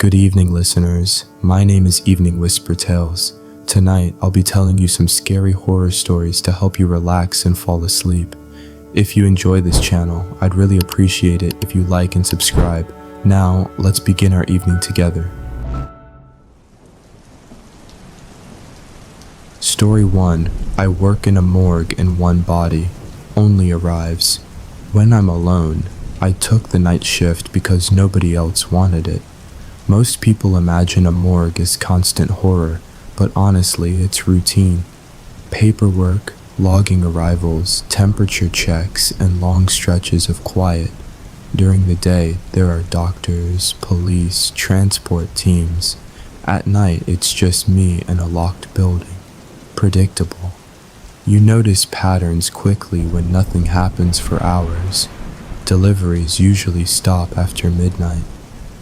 Good evening, listeners. My name is EveningWhisperTales. Tonight, I'll be telling you some scary horror stories to help you relax and fall asleep. If you enjoy this channel, I'd really appreciate it if you like and subscribe. Now, let's begin our evening together. Story 1. I work in a morgue and one body only arrives. When I'm alone, I took the night shift because nobody else wanted it. Most people imagine a morgue as constant horror, but honestly, it's routine. Paperwork, logging arrivals, temperature checks, and long stretches of quiet. During the day, there are doctors, police, transport teams. At night, it's just me and a locked building. Predictable. You notice patterns quickly when nothing happens for hours. Deliveries usually stop after midnight.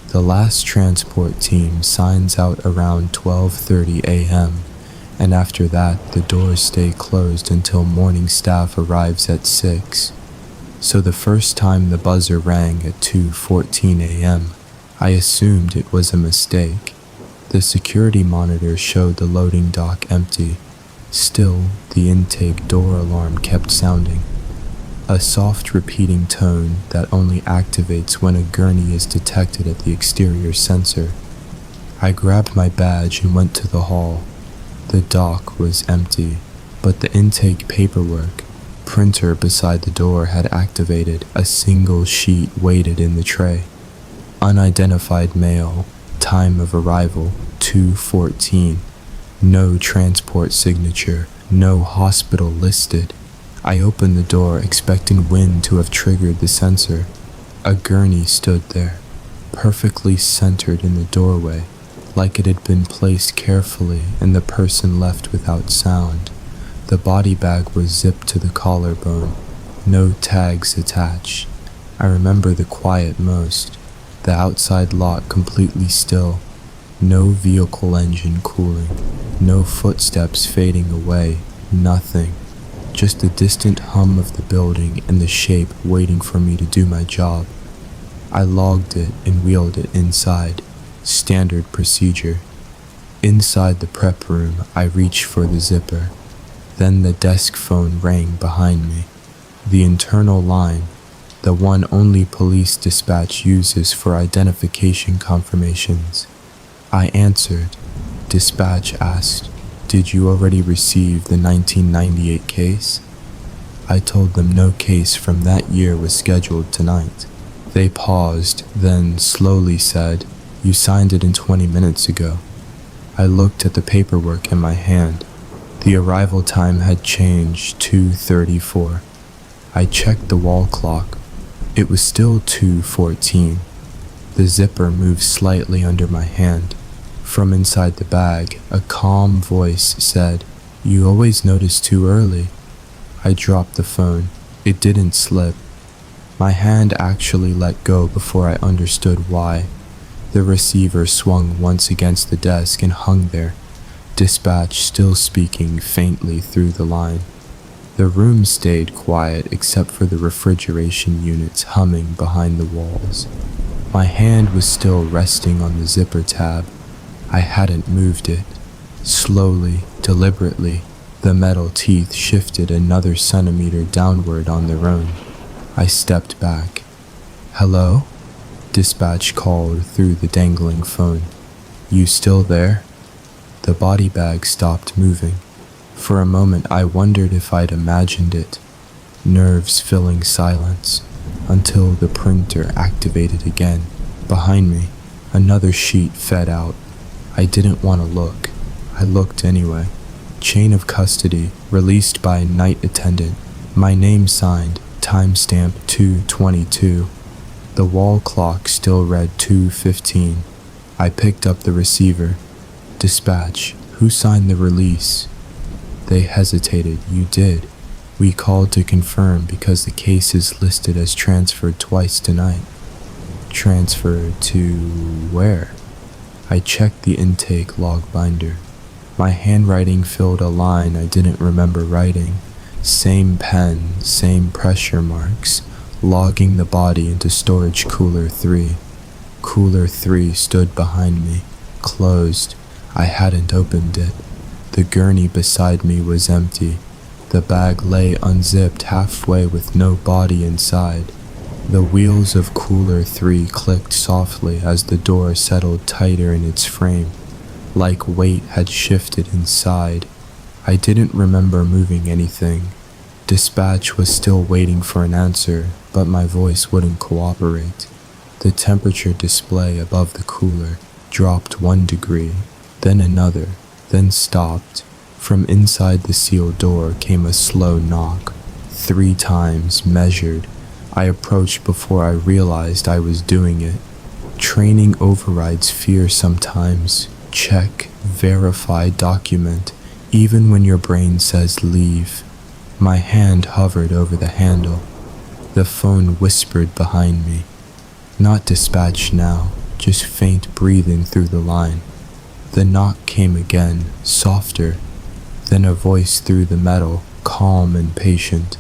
The last transport team signs out around 12:30 a.m., and after that, the doors stay closed until morning staff arrives at 6. So the first time the buzzer rang at 2:14 a.m., I assumed it was a mistake. The security monitor showed the loading dock empty. Still, the intake door alarm kept sounding. A soft repeating tone that only activates when a gurney is detected at the exterior sensor. I grabbed my badge and went to the hall. The dock was empty, but the intake paperwork printer beside the door had activated. A single sheet waited in the tray. Unidentified mail, time of arrival 2:14. No transport signature, no hospital listed. I opened the door expecting wind to have triggered the sensor. A gurney stood there, perfectly centered in the doorway, like it had been placed carefully and the person left without sound. The body bag was zipped to the collarbone, no tags attached. I remember the quiet most, the outside lot completely still, no vehicle engine cooling, no footsteps fading away, nothing. Just the distant hum of the building and the shape waiting for me to do my job. I logged it and wheeled it inside. Standard procedure. Inside the prep room, I reached for the zipper. Then the desk phone rang behind me. The internal line, the one only police dispatch uses for identification confirmations. I answered. Dispatch asked, "Did you already receive the 1998 case?" I told them no case from that year was scheduled tonight. They paused, then slowly said, "You signed it in 20 minutes ago." I looked at the paperwork in my hand. The arrival time had changed, 2:34. I checked the wall clock. It was still 2:14. The zipper moved slightly under my hand. From inside the bag, a calm voice said, "You always notice too early." I dropped the phone. It didn't slip. My hand actually let go before I understood why. The receiver swung once against the desk and hung there, dispatch still speaking faintly through the line. The room stayed quiet except for the refrigeration units humming behind the walls. My hand was still resting on the zipper tab. I hadn't moved it. Slowly, deliberately, the metal teeth shifted another centimeter downward on their own. I stepped back. "Hello?" Dispatch called through the dangling phone. "You still there?" The body bag stopped moving. For a moment I wondered if I'd imagined it. Nerves filling silence, until the printer activated again. Behind me, another sheet fed out. I didn't want to look. I looked anyway. Chain of custody, released by night attendant. My name signed, timestamp 2:22. The wall clock still read 2:15. I picked up the receiver. "Dispatch, who signed the release?" They hesitated. "You did. We called to confirm because the case is listed as transferred twice tonight." "Transferred to where?" I checked the intake log binder. My handwriting filled a line I didn't remember writing. Same pen, same pressure marks, logging the body into storage cooler 3. Cooler 3 stood behind me, closed. I hadn't opened it. The gurney beside me was empty. The bag lay unzipped halfway with no body inside. The wheels of Cooler 3 clicked softly as the door settled tighter in its frame, like weight had shifted inside. I didn't remember moving anything. Dispatch was still waiting for an answer, but my voice wouldn't cooperate. The temperature display above the cooler dropped 1 degree, then another, then stopped. From inside the sealed door came a slow knock, 3 times measured. I approached before I realized I was doing it. Training overrides fear sometimes. Check, verify, document, even when your brain says leave. My hand hovered over the handle. The phone whispered behind me. Not dispatch now, just faint breathing through the line. The knock came again, softer. Then a voice through the metal, calm and patient.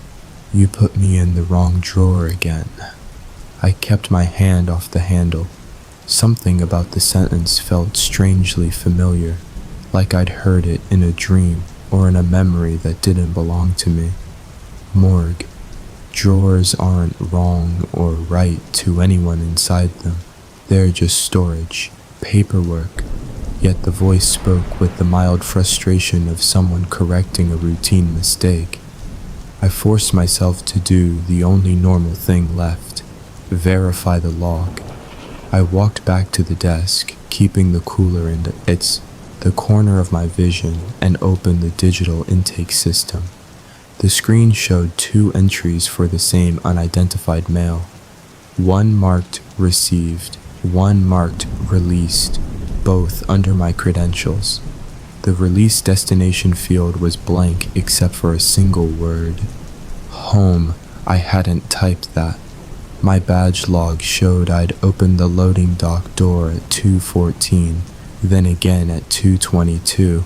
You put me in the wrong drawer again. I kept my hand off the handle. Something about the sentence felt strangely familiar, like I'd heard it in a dream or in a memory that didn't belong to me. Morgue. Drawers aren't wrong or right to anyone inside them. They're just storage, paperwork. Yet the voice spoke with the mild frustration of someone correcting a routine mistake. I forced myself to do the only normal thing left, verify the log. I walked back to the desk, keeping the cooler in the corner of my vision, and opened the digital intake system. The screen showed 2 entries for the same unidentified mail. 1 marked received, 1 marked released, both under my credentials. The release destination field was blank except for a single word. Home. I hadn't typed that. My badge log showed I'd opened the loading dock door at 2:14, then again at 2:22.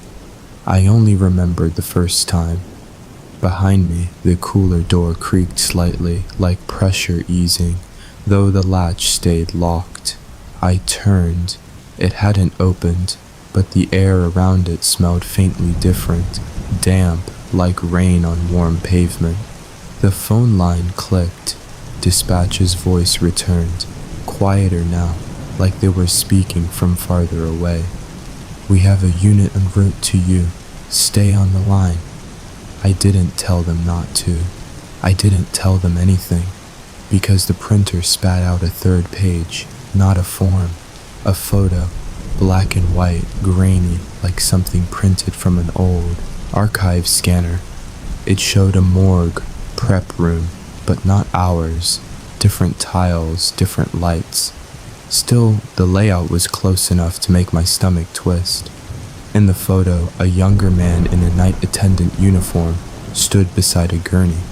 I only remembered the first time. Behind me, the cooler door creaked slightly, like pressure easing, though the latch stayed locked. I turned. It hadn't opened, but the air around it smelled faintly different, damp, like rain on warm pavement. The phone line clicked. Dispatch's voice returned, quieter now, like they were speaking from farther away. We have a unit en route to you. Stay on the line. I didn't tell them not to. I didn't tell them anything, because the printer spat out a 3rd page, not a form, a photo, black and white, grainy, like something printed from an old archive scanner. It showed a morgue, prep room, but not ours, different tiles, different lights. Still, the layout was close enough to make my stomach twist. In the photo, a younger man in a night attendant uniform stood beside a gurney.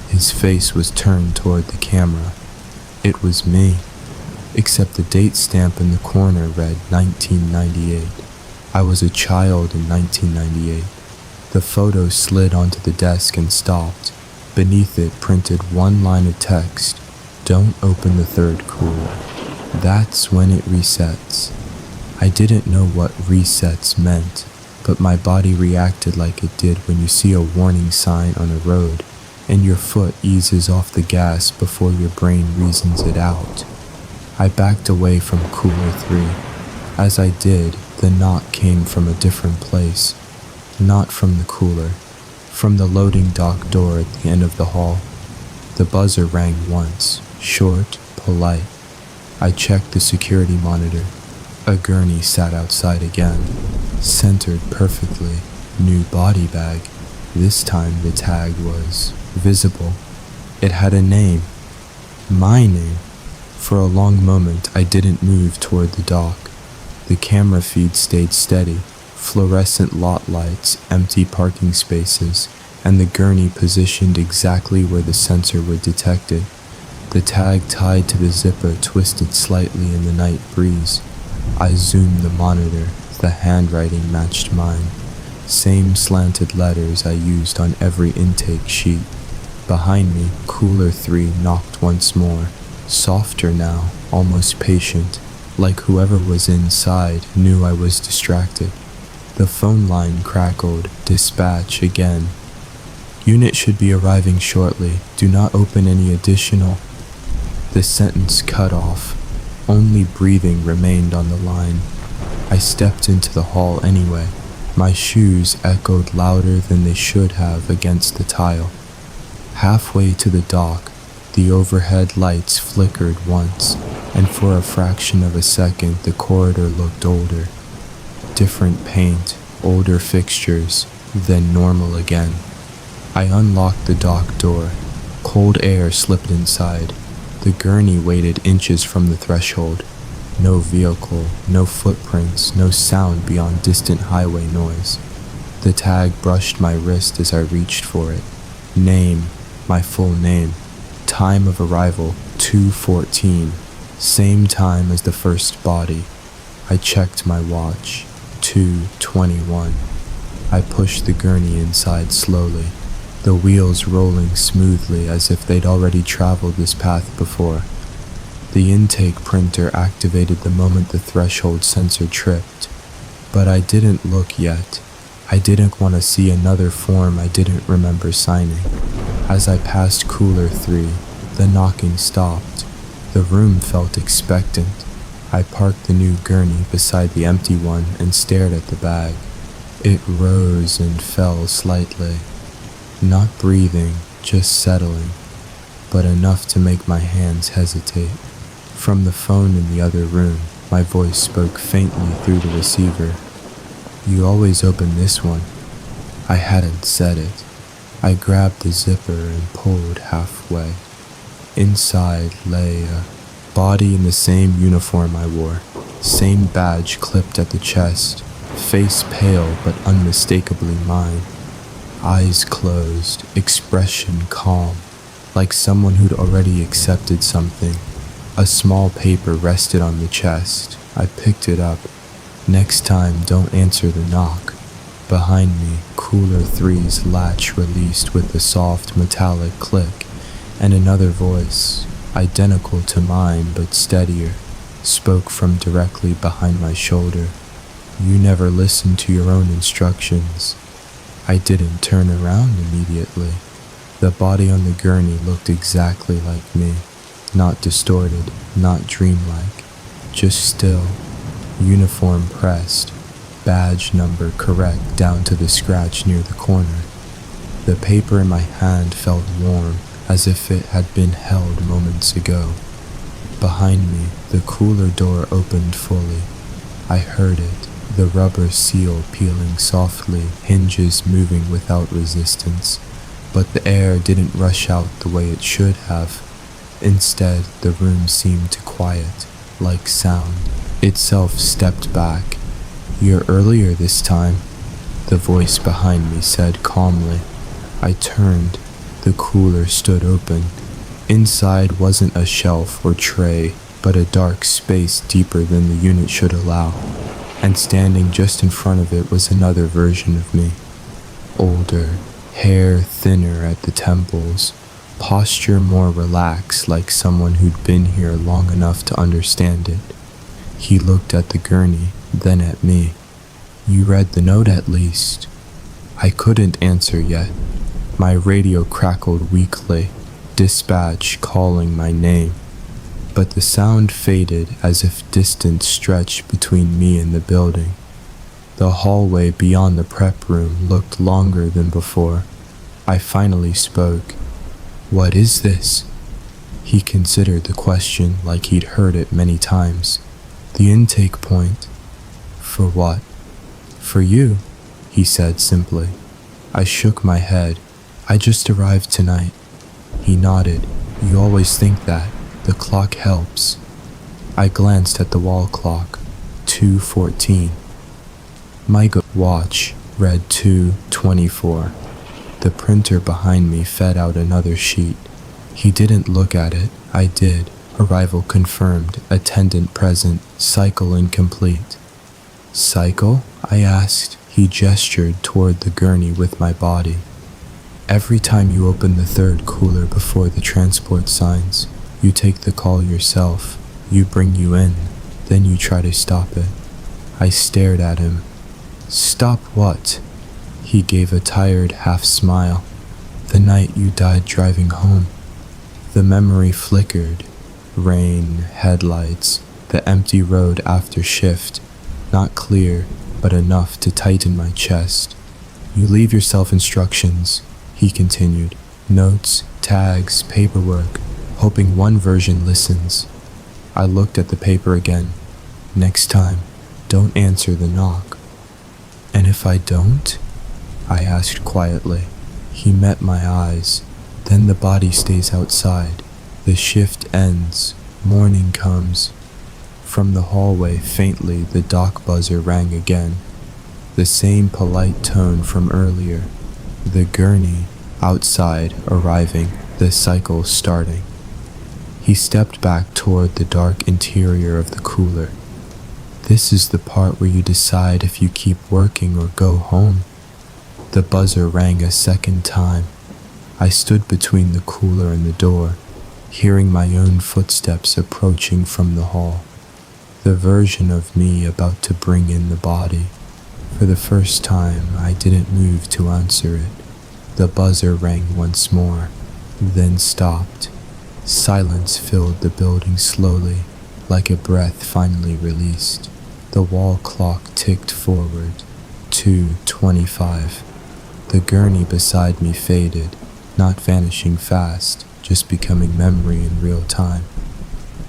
His face was turned toward the camera. It was me, except the date stamp in the corner read 1998. I was a child in 1998. The photo slid onto the desk and stopped. Beneath it printed 1 line of text, "Don't open the 3rd cooler. That's when it resets." I didn't know what resets meant, but my body reacted like it did when you see a warning sign on a road and your foot eases off the gas before your brain reasons it out. I backed away from Cooler 3. As I did, the knock came from a different place, not from the cooler, from the loading dock door at the end of the hall. The buzzer rang once, short, polite. I checked the security monitor. A gurney sat outside again, centered perfectly, new body bag. This time the tag was visible. It had a name, my name. For a long moment I didn't move toward the dock. The camera feed stayed steady, fluorescent lot lights, empty parking spaces, and the gurney positioned exactly where the sensor would detect it. The tag tied to the zipper twisted slightly in the night breeze. I zoomed the monitor. The handwriting matched mine. Same slanted letters I used on every intake sheet. Behind me, Cooler 3 knocked once more. Softer now, almost patient. like whoever was inside knew I was distracted. The phone line crackled, dispatch again. Unit should be arriving shortly. Do not open any additional. The sentence cut off. Only breathing remained on the line. I stepped into the hall anyway. My shoes echoed louder than they should have against the tile. Halfway to the dock, the overhead lights flickered once, and for a fraction of a second the corridor looked older. Different paint, older fixtures, then normal again. I unlocked the dock door. Cold air slipped inside. The gurney waited inches from the threshold. No vehicle, no footprints, no sound beyond distant highway noise. The tag brushed my wrist as I reached for it. Name, my full name. Time of arrival, 2:14. Same time as the first body. I checked my watch, 2:21. I pushed the gurney inside slowly, the wheels rolling smoothly as if they'd already traveled this path before. The intake printer activated the moment the threshold sensor tripped, but I didn't look yet. I didn't want to see another form I didn't remember signing. As I passed Cooler 3, the knocking stopped. The room felt expectant. I parked the new gurney beside the empty one and stared at the bag. It rose and fell slightly. Not breathing, just settling, but enough to make my hands hesitate. From the phone in the other room, my voice spoke faintly through the receiver. You always open this one. I hadn't said it. I grabbed the zipper and pulled halfway. Inside lay a body in the same uniform I wore, same badge clipped at the chest, face pale but unmistakably mine. Eyes closed, expression calm, like someone who'd already accepted something. A small paper rested on the chest. I picked it up. Next time, don't answer the knock. Behind me, Cooler 3's latch released with a soft metallic click, and another voice, identical to mine but steadier, spoke from directly behind my shoulder. You never listened to your own instructions. I didn't turn around immediately. The body on the gurney looked exactly like me. Not distorted, not dreamlike, just still, uniform pressed, badge number correct down to the scratch near the corner. The paper in my hand felt warm, as if it had been held moments ago. Behind me, the cooler door opened fully. I heard it, the rubber seal peeling softly, hinges moving without resistance, but the air didn't rush out the way it should have. Instead, the room seemed to quiet, like sound. Itself stepped back. You're earlier this time, the voice behind me said calmly. I turned. The cooler stood open. Inside wasn't a shelf or tray, but a dark space deeper than the unit should allow. And standing just in front of it was another version of me. Older, hair thinner at the temples, posture more relaxed, like someone who'd been here long enough to understand it. He looked at the gurney, then at me. You read the note at least. I couldn't answer yet. My radio crackled weakly, dispatch calling my name. But the sound faded as if distance stretched between me and the building. The hallway beyond the prep room looked longer than before. I finally spoke. What is this? He considered the question like he'd heard it many times. The intake point. For what? For you, he said simply. I shook my head. I just arrived tonight. He nodded. You always think that. The clock helps. I glanced at the wall clock. 2:14. My watch read 2:24. The printer behind me fed out another sheet. He didn't look at it. I did. Arrival confirmed. Attendant present. Cycle incomplete. Cycle? I asked. He gestured toward the gurney with my body. Every time you open the third cooler before the transport signs, you take the call yourself. You bring you in. Then you try to stop it. I stared at him. Stop what? He gave a tired half smile. The night you died driving home. The memory flickered. Rain, headlights, the empty road after shift. Not clear, but enough to tighten my chest. You leave yourself instructions, he continued. Notes, tags, paperwork, hoping one version listens. I looked at the paper again. Next time, don't answer the knock. And if I don't? I asked quietly. He met my eyes. Then the body stays outside. The shift ends. Morning comes. From the hallway, faintly, the dock buzzer rang again. The same polite tone from earlier. The gurney, outside, arriving, the cycle starting. He stepped back toward the dark interior of the cooler. This is the part where you decide if you keep working or go home. The buzzer rang a second time. I stood between the cooler and the door, hearing my own footsteps approaching from the hall. The version of me about to bring in the body. For the first time, I didn't move to answer it. The buzzer rang once more, then stopped. Silence filled the building slowly, like a breath finally released. The wall clock ticked forward. 2:25. The gurney beside me faded, not vanishing fast, just becoming memory in real time.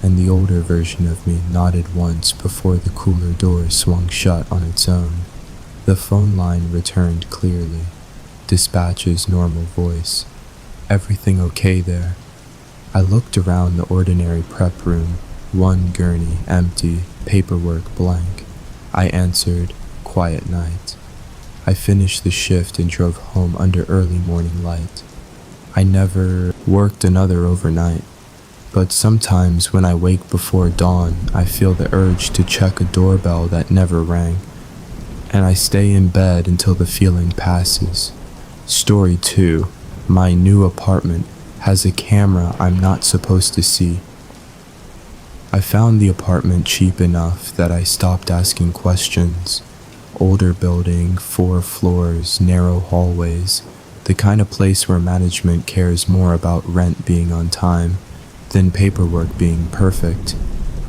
And the older version of me nodded once before the cooler door swung shut on its own. The phone line returned clearly. Dispatch's normal voice. Everything okay there? I looked around the ordinary prep room. One gurney empty, paperwork blank. I answered, quiet night. I finished the shift and drove home under early morning light. I never worked another overnight, but sometimes when I wake before dawn, I feel the urge to check a doorbell that never rang, and I stay in bed until the feeling passes. Story 2. My new apartment has a camera I'm not supposed to see. I found the apartment cheap enough that I stopped asking questions. Older building, 4 floors, narrow hallways, the kind of place where management cares more about rent being on time than paperwork being perfect.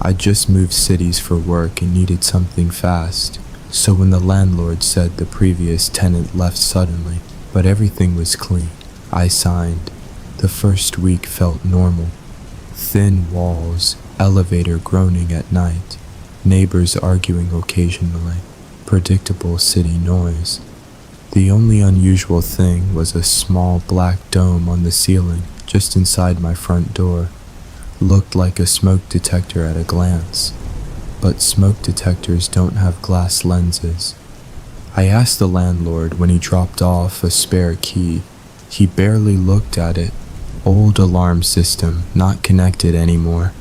I just moved cities for work and needed something fast, so when the landlord said the previous tenant left suddenly, but everything was clean, I signed. The first week felt normal. Thin walls, elevator groaning at night, neighbors arguing occasionally, predictable city noise. The only unusual thing was a small black dome on the ceiling just inside my front door. Looked like a smoke detector at a glance, but smoke detectors don't have glass lenses. I asked the landlord when he dropped off a spare key. He barely looked at it. Old alarm system, not connected anymore.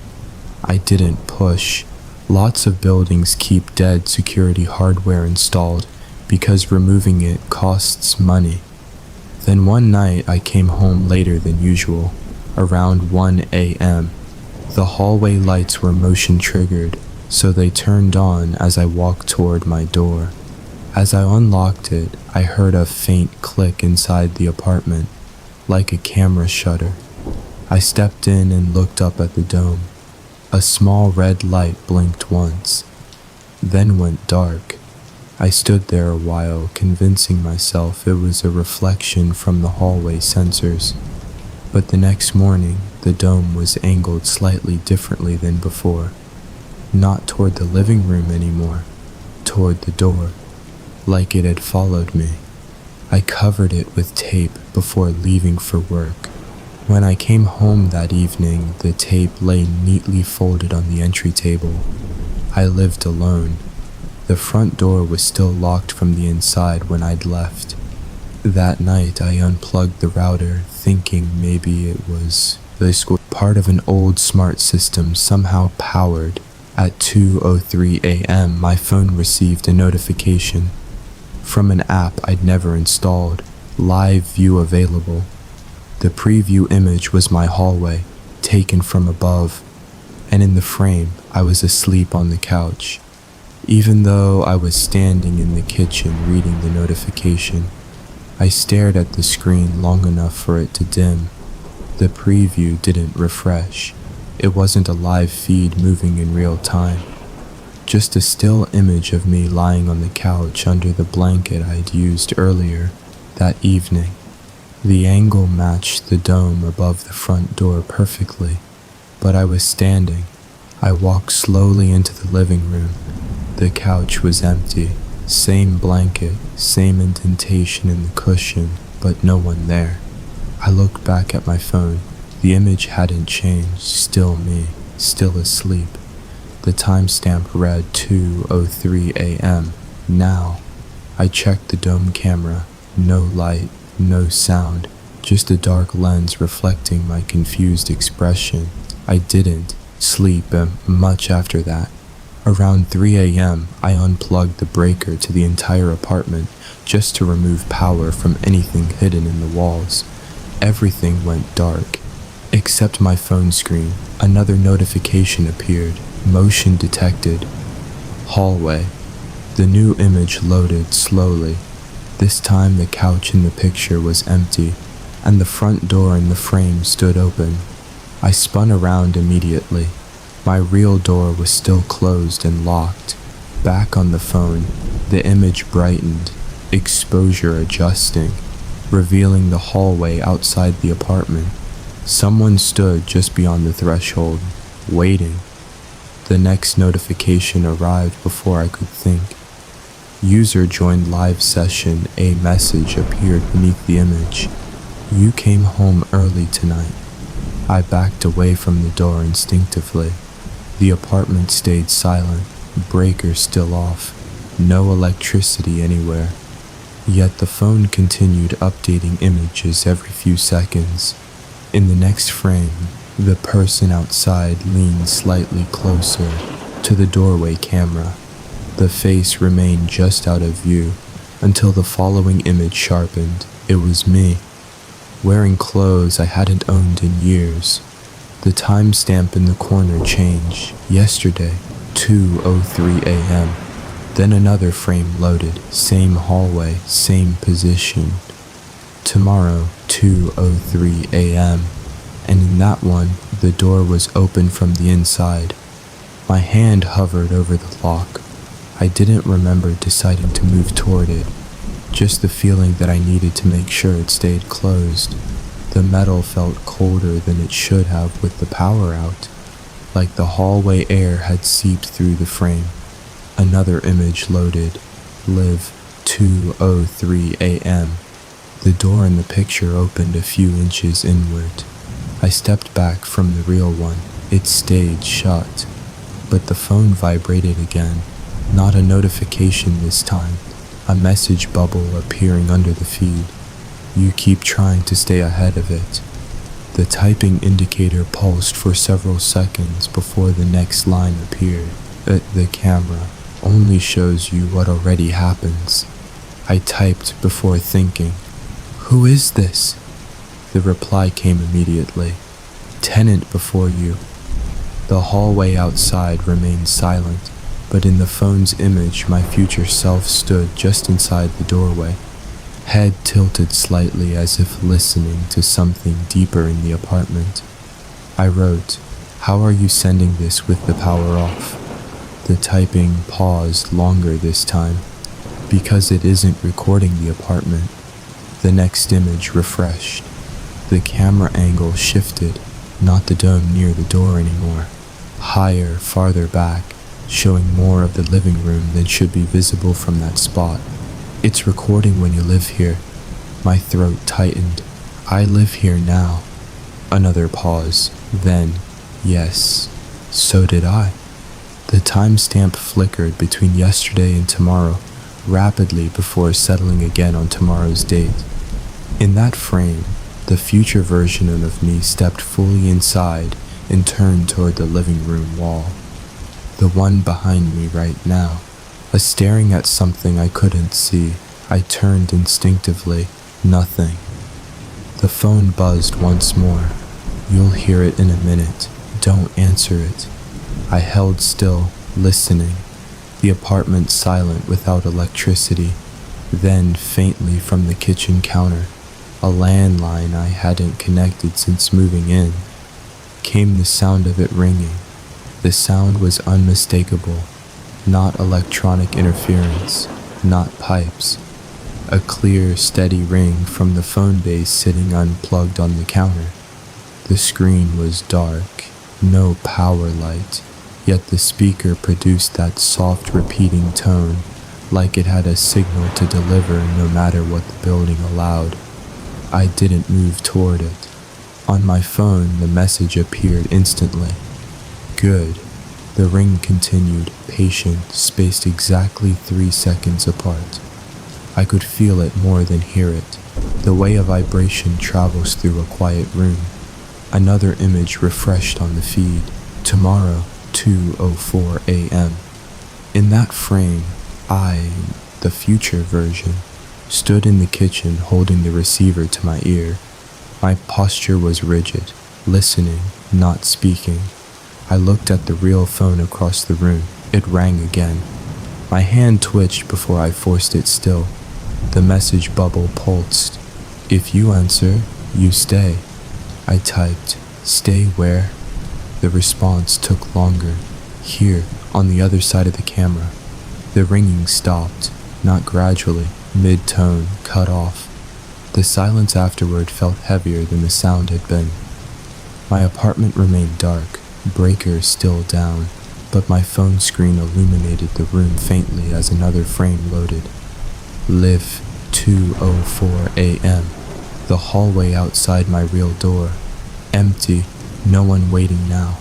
I didn't push. Lots of buildings keep dead security hardware installed because removing it costs money. Then one night I came home later than usual, around 1 a.m. The hallway lights were motion triggered, so they turned on as I walked toward my door. As I unlocked it, I heard a faint click inside the apartment, like a camera shutter. I stepped in and looked up at the dome. A small red light blinked once, then went dark. I stood there a while, convincing myself it was a reflection from the hallway sensors. But the next morning, the dome was angled slightly differently than before. Not toward the living room anymore, toward the door, like it had followed me. I covered it with tape before leaving for work. When I came home that evening, the tape lay neatly folded on the entry table. I lived alone. The front door was still locked from the inside when I'd left. That night I unplugged the router, thinking maybe it was part of an old smart system somehow powered. At 2:03 a.m. my phone received a notification from an app I'd never installed. Live view available. The preview image was my hallway, taken from above, and in the frame I was asleep on the couch. Even though I was standing in the kitchen reading the notification, I stared at the screen long enough for it to dim. The preview didn't refresh. It wasn't a live feed moving in real time. Just a still image of me lying on the couch under the blanket I'd used earlier that evening. The angle matched the dome above the front door perfectly, but I was standing. I walked slowly into the living room. The couch was empty. Same blanket, same indentation in the cushion, but no one there. I looked back at my phone. The image hadn't changed, still me, still asleep. The timestamp read 2:03 a.m. Now. I checked the dome camera. No light, no sound, just a dark lens reflecting my confused expression. I didn't sleep much after that. Around 3 a.m., I unplugged the breaker to the entire apartment just to remove power from anything hidden in the walls. Everything went dark, except my phone screen. Another notification appeared. Motion detected. Hallway. The new image loaded slowly. This time the couch in the picture was empty, and the front door in the frame stood open. I spun around immediately. My real door was still closed and locked. Back on the phone, the image brightened, exposure adjusting, revealing the hallway outside the apartment. Someone stood just beyond the threshold, waiting. The next notification arrived before I could think. User joined live session. A message appeared beneath the image. You came home early tonight. I backed away from the door instinctively. The apartment stayed silent, breaker still off, no electricity anywhere. Yet the phone continued updating images every few seconds. In the next frame, the person outside leaned slightly closer to the doorway camera. The face remained just out of view until the following image sharpened. It was me, wearing clothes I hadn't owned in years. The timestamp in the corner changed. Yesterday, 2:03 a.m. Then another frame loaded. Same hallway, same position. Tomorrow, 2:03 a.m. And in that one, the door was open from the inside. My hand hovered over the lock. I didn't remember deciding to move toward it. Just the feeling that I needed to make sure it stayed closed. The metal felt colder than it should have with the power out, like the hallway air had seeped through the frame. Another image loaded. Live, 2:03 a.m. The door in the picture opened a few inches inward. I stepped back from the real one. It stayed shut, but the phone vibrated again. Not a notification this time. A message bubble appearing under the feed. You keep trying to stay ahead of it. The typing indicator pulsed for several seconds before the next line appeared. The camera only shows you what already happens. I typed before thinking. Who is this? The reply came immediately. Tenant before you. The hallway outside remained silent, but in the phone's image my future self stood just inside the doorway. Head tilted slightly as if listening to something deeper in the apartment. I wrote, How are you sending this with the power off? The typing paused longer this time, because it isn't recording the apartment. The next image refreshed. The camera angle shifted, not the dome near the door anymore. Higher, farther back, showing more of the living room than should be visible from that spot. It's recording when you live here. My throat tightened. I live here now. Another pause. Then, yes, so did I. The timestamp flickered between yesterday and tomorrow, rapidly before settling again on tomorrow's date. In that frame, the future version of me stepped fully inside and turned toward the living room wall. The one behind me right now. Staring at something I couldn't see, I turned instinctively. Nothing. The phone buzzed once more. You'll hear it in a minute. Don't answer it. I held still, listening. The apartment silent without electricity. Then, faintly from the kitchen counter, a landline I hadn't connected since moving in, came the sound of it ringing. The sound was unmistakable. Not electronic interference, not pipes. A clear, steady ring from the phone base sitting unplugged on the counter. The screen was dark, no power light, yet the speaker produced that soft repeating tone, like it had a signal to deliver no matter what the building allowed. I didn't move toward it. On my phone, the message appeared instantly. Good. The ring continued, patient, spaced exactly 3 seconds apart. I could feel it more than hear it, the way a vibration travels through a quiet room. Another image refreshed on the feed. Tomorrow, 2:04 a.m. In that frame, I, the future version, stood in the kitchen holding the receiver to my ear. My posture was rigid, listening, not speaking. I looked at the real phone across the room. It rang again. My hand twitched before I forced it still. The message bubble pulsed. If you answer, you stay. I typed, stay where? The response took longer. Here, on the other side of the camera. The ringing stopped, not gradually, mid-tone, cut off. The silence afterward felt heavier than the sound had been. My apartment remained dark, breakers still down, but my phone screen illuminated the room faintly as another frame loaded. Live 2:04 a.m. The hallway outside my real door. Empty, no one waiting now.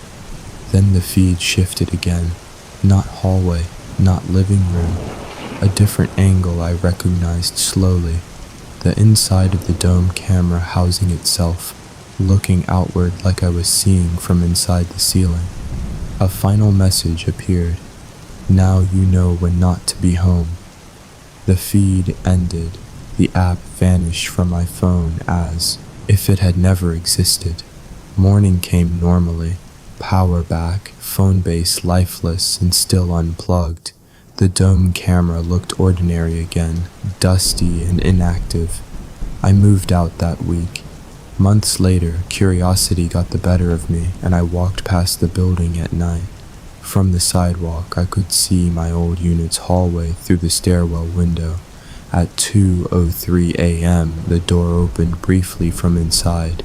Then the feed shifted again. Not hallway, not living room. A different angle I recognized slowly. The inside of the dome camera housing itself, looking outward like I was seeing from inside the ceiling. A final message appeared. Now you know when not to be home. The feed ended. The app vanished from my phone as if it had never existed. Morning came normally. Power back, phone base lifeless and still unplugged. The dome camera looked ordinary again, dusty and inactive. I moved out that week. Months later, curiosity got the better of me, and I walked past the building at night. From the sidewalk, I could see my old unit's hallway through the stairwell window. At 2:03 a.m., the door opened briefly from inside,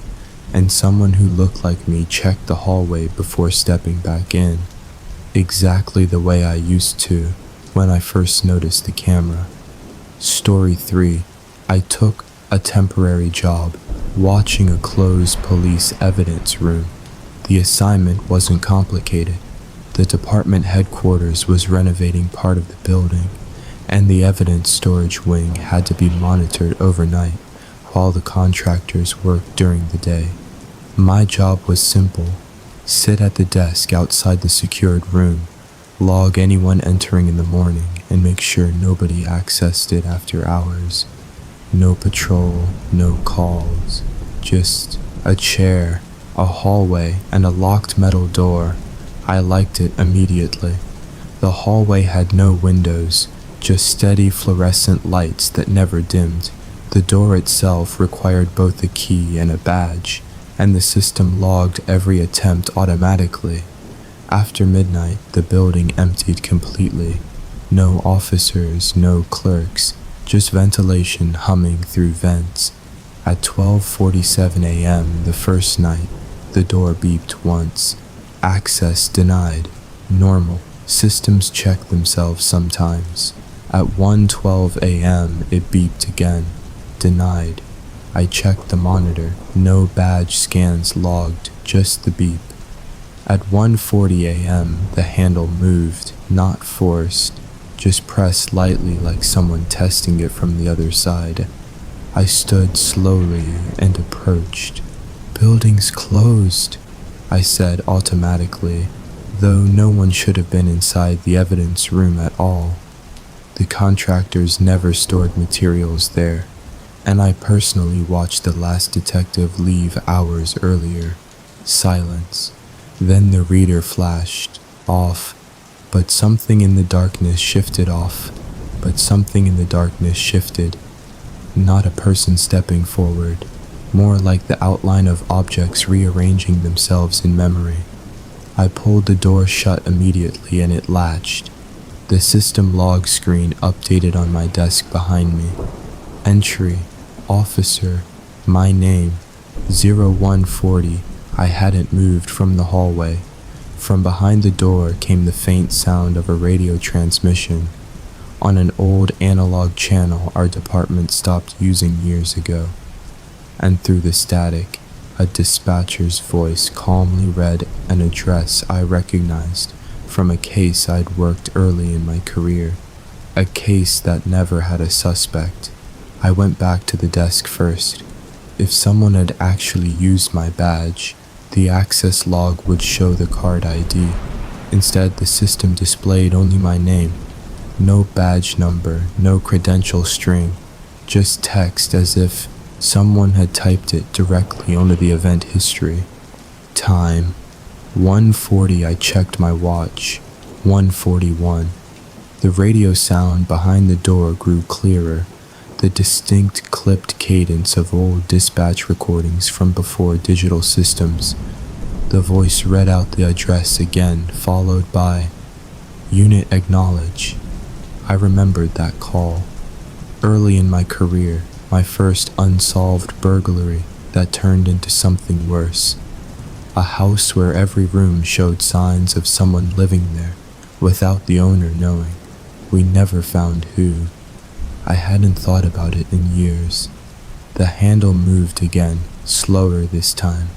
and someone who looked like me checked the hallway before stepping back in, exactly the way I used to when I first noticed the camera. Story 3. I took a temporary job watching a closed police evidence room. The assignment wasn't complicated. The department headquarters was renovating part of the building, and the evidence storage wing had to be monitored overnight while the contractors worked during the day. My job was simple. Sit at the desk outside the secured room, log anyone entering in the morning, and make sure nobody accessed it after hours. No patrol, no calls, just a chair, a hallway, and a locked metal door. I liked it immediately. The hallway had no windows, just steady fluorescent lights that never dimmed. The door itself required both a key and a badge, and the system logged every attempt automatically. After midnight, the building emptied completely. No officers, no clerks, just ventilation humming through vents. At 12:47 a.m. the first night, the door beeped once. Access denied. Normal. Systems check themselves sometimes. At 1:12 a.m. it beeped again. Denied. I checked the monitor. No badge scans logged, just the beep. At 1:40 a.m. the handle moved, not forced, just pressed lightly like someone testing it from the other side. I stood slowly and approached. Building's closed, I said automatically, though no one should have been inside the evidence room at all. The contractors never stored materials there, and I personally watched the last detective leave hours earlier. Silence. Then the reader flashed. off, but something in the darkness shifted off, but something in the darkness shifted. Not a person stepping forward, more like the outline of objects rearranging themselves in memory. I pulled the door shut immediately and it latched. The system log screen updated on my desk behind me. Entry, officer, my name, 0140. I hadn't moved from the hallway. From behind the door came the faint sound of a radio transmission. On an old analog channel our department stopped using years ago. And through the static, a dispatcher's voice calmly read an address I recognized from a case I'd worked early in my career, a case that never had a suspect. I went back to the desk first. If someone had actually used my badge, the access log would show the card ID. Instead, the system displayed only my name. No badge number, no credential string, just text as if someone had typed it directly onto the event history. Time, 1:40. I checked my watch, 1:41. The radio sound behind the door grew clearer, the distinct clipped cadence of old dispatch recordings from before digital systems. The voice read out the address again, followed by, "Unit acknowledge." I remembered that call. Early in my career, my first unsolved burglary that turned into something worse. A house where every room showed signs of someone living there, without the owner knowing. We never found who. I hadn't thought about it in years. The handle moved again, slower this time,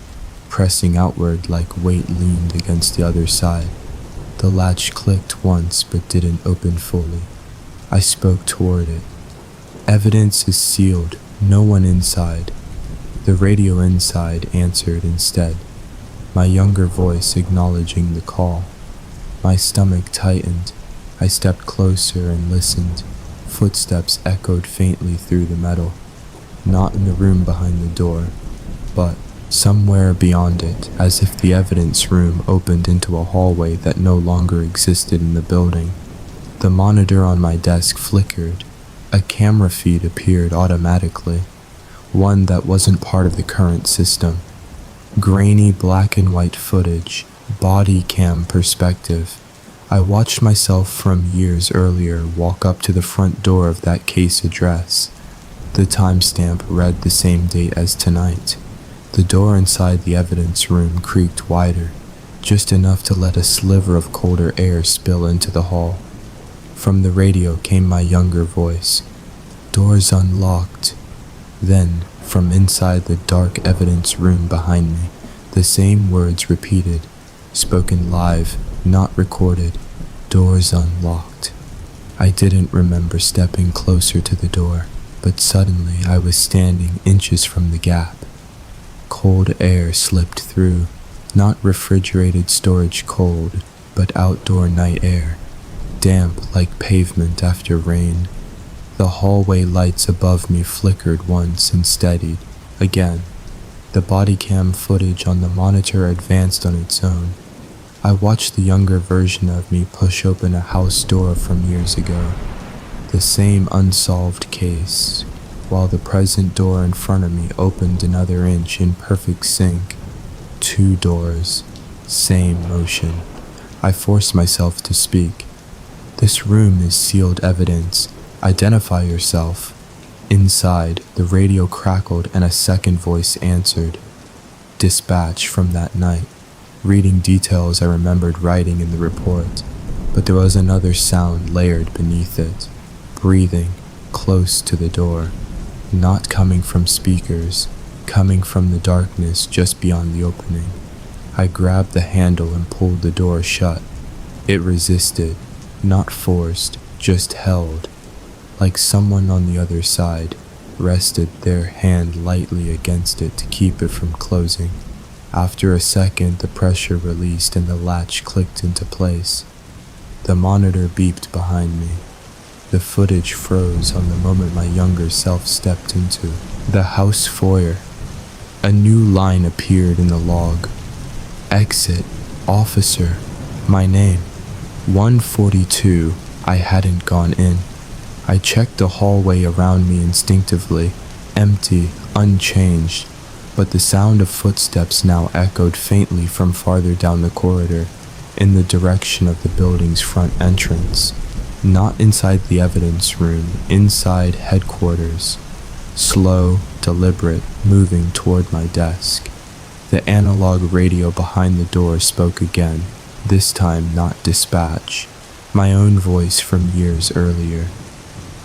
pressing outward like weight leaned against the other side. The latch clicked once but didn't open fully. I spoke toward it. "Evidence is sealed, no one inside." The radio inside answered instead, my younger voice acknowledging the call. My stomach tightened. I stepped closer and listened. Footsteps echoed faintly through the metal, not in the room behind the door, but somewhere beyond it, as if the evidence room opened into a hallway that no longer existed in the building. The monitor on my desk flickered. A camera feed appeared automatically, one that wasn't part of the current system. Grainy black and white footage, body cam perspective. I watched myself from years earlier walk up to the front door of that case address. The timestamp read the same date as tonight. The door inside the evidence room creaked wider, just enough to let a sliver of colder air spill into the hall. From the radio came my younger voice. "Doors unlocked." Then, from inside the dark evidence room behind me, the same words repeated, spoken live, not recorded. "Doors unlocked." I didn't remember stepping closer to the door, but suddenly I was standing inches from the gap. Cold air slipped through, not refrigerated storage cold, but outdoor night air, damp like pavement after rain. The hallway lights above me flickered once and steadied again. The body cam footage on the monitor advanced on its own. I watched the younger version of me push open a house door from years ago. The same unsolved case, while the present door in front of me opened another inch in perfect sync. 2 doors, same motion. I forced myself to speak. "This room is sealed evidence. Identify yourself." Inside, the radio crackled and a second voice answered. Dispatch from that night, reading details I remembered writing in the report, but there was another sound layered beneath it. Breathing, close to the door, not coming from speakers, coming from the darkness just beyond the opening. I grabbed the handle and pulled the door shut. It resisted, not forced, just held, like someone on the other side rested their hand lightly against it to keep it from closing. After a second, the pressure released and the latch clicked into place. The monitor beeped behind me. The footage froze on the moment my younger self stepped into the house foyer. A new line appeared in the log. "Exit, officer." My name. 142. I hadn't gone in. I checked the hallway around me instinctively, empty, unchanged, but the sound of footsteps now echoed faintly from farther down the corridor, in the direction of the building's front entrance. Not inside the evidence room, inside headquarters. Slow, deliberate, moving toward my desk. The analog radio behind the door spoke again, this time not dispatch, my own voice from years earlier.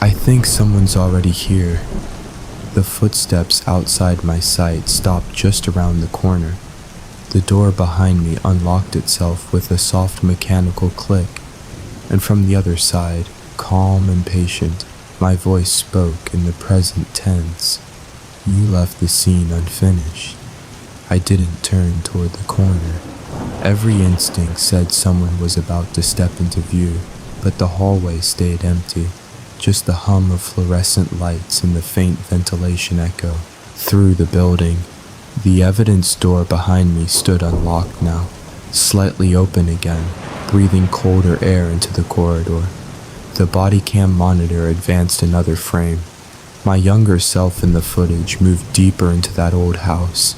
I think someone's already here. The footsteps outside my sight stopped just around the corner. The door behind me unlocked itself with a soft mechanical click, and from the other side, calm and patient, my voice spoke in the present tense. You left the scene unfinished. I didn't turn toward the corner. Every instinct said someone was about to step into view, but the hallway stayed empty, just the hum of fluorescent lights and the faint ventilation echo through the building. The evidence door behind me stood unlocked now, slightly open again, breathing colder air into the corridor. The body cam monitor advanced another frame. My younger self in the footage moved deeper into that old house,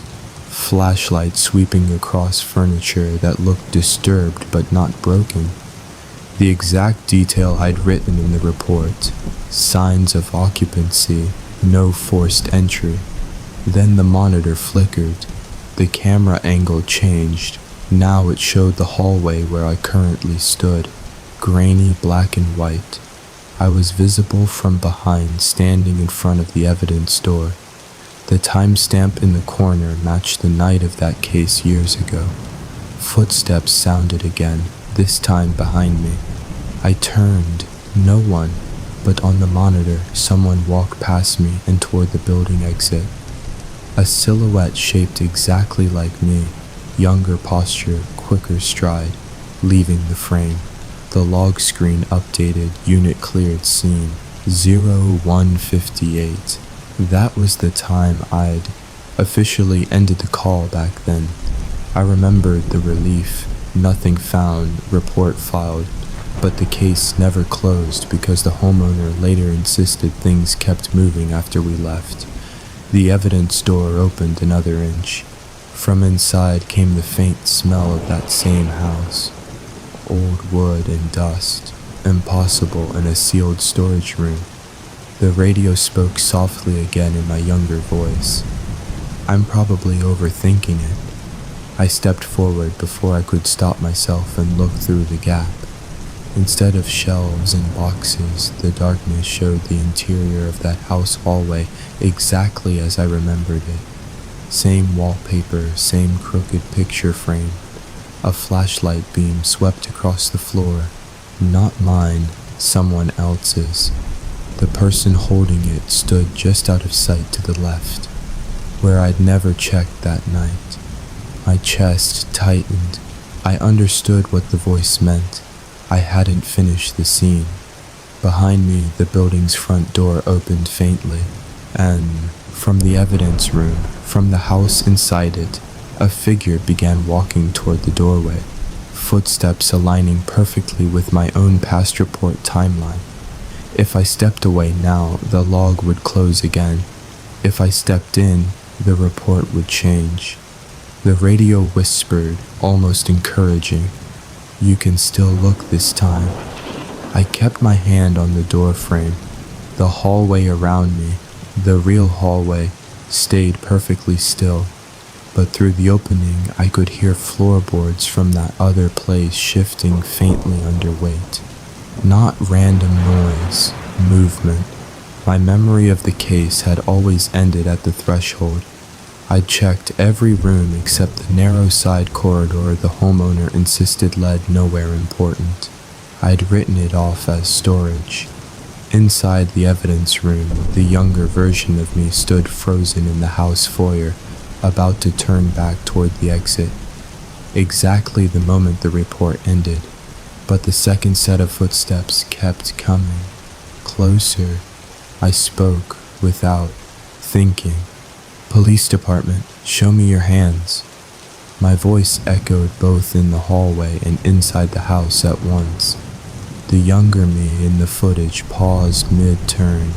flashlight sweeping across furniture that looked disturbed but not broken. The exact detail I'd written in the report, signs of occupancy, no forced entry. Then the monitor flickered. The camera angle changed. Now it showed the hallway where I currently stood, grainy black and white. I was visible from behind, standing in front of the evidence door. The timestamp in the corner matched the night of that case years ago. Footsteps sounded again, this time behind me. I turned. No one, but on the monitor, someone walked past me and toward the building exit. A silhouette shaped exactly like me, younger posture, quicker stride, leaving the frame. The log screen updated, unit cleared scene, 0158. That was the time I'd officially ended the call back then. I remembered the relief, nothing found, report filed, but the case never closed because the homeowner later insisted things kept moving after we left. The evidence door opened another inch. From inside came the faint smell of that same house. Old wood and dust, impossible in a sealed storage room. The radio spoke softly again in my younger voice. I'm probably overthinking it. I stepped forward before I could stop myself and look through the gap. Instead of shelves and boxes, the darkness showed the interior of that house hallway exactly as I remembered it. Same wallpaper, same crooked picture frame. A flashlight beam swept across the floor. Not mine, someone else's. The person holding it stood just out of sight to the left, where I'd never checked that night. My chest tightened. I understood what the voice meant. I hadn't finished the scene. Behind me, the building's front door opened faintly, and from the evidence room, from the house inside it, a figure began walking toward the doorway, footsteps aligning perfectly with my own past report timeline. If I stepped away now, the log would close again. If I stepped in, the report would change. The radio whispered, almost encouraging, "You can still look this time." I kept my hand on the door frame. The hallway around me, the real hallway, stayed perfectly still, but through the opening I could hear floorboards from that other place shifting faintly under weight. Not random noise, movement. My memory of the case had always ended at the threshold. I'd checked every room except the narrow side corridor the homeowner insisted led nowhere important. I'd written it off as storage. Inside the evidence room, the younger version of me stood frozen in the house foyer, about to turn back toward the exit. Exactly the moment the report ended, but the second set of footsteps kept coming. Closer. I spoke without thinking. "Police department, show me your hands." My voice echoed both in the hallway and inside the house at once. The younger me in the footage paused mid-turn.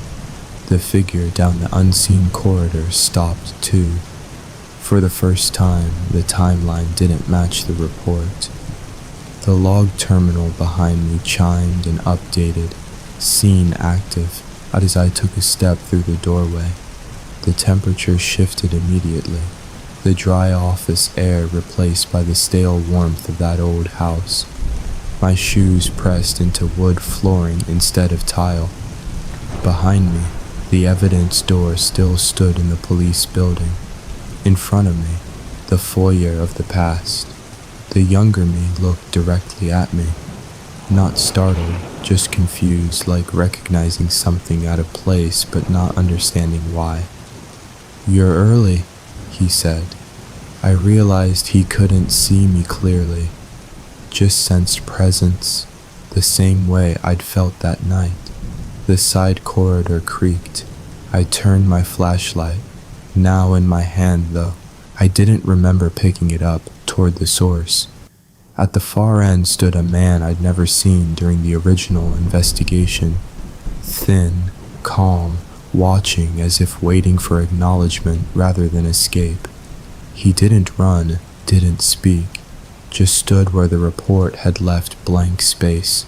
The figure down the unseen corridor stopped too. For the first time, the timeline didn't match the report. The log terminal behind me chimed and updated, scene active, as I took a step through the doorway. The temperature shifted immediately, the dry office air replaced by the stale warmth of that old house. My shoes pressed into wood flooring instead of tile. Behind me, the evidence door still stood in the police building. In front of me, the foyer of the past. The younger me looked directly at me. Not startled, just confused, like recognizing something out of place but not understanding why. "You're early," he said. I realized he couldn't see me clearly, just sensed presence, the same way I'd felt that night. The side corridor creaked. I turned my flashlight, now in my hand though. I didn't remember picking it up, toward the source. At the far end stood a man I'd never seen during the original investigation. Thin, calm, watching as if waiting for acknowledgement rather than escape. He didn't run, didn't speak, just stood where the report had left blank space.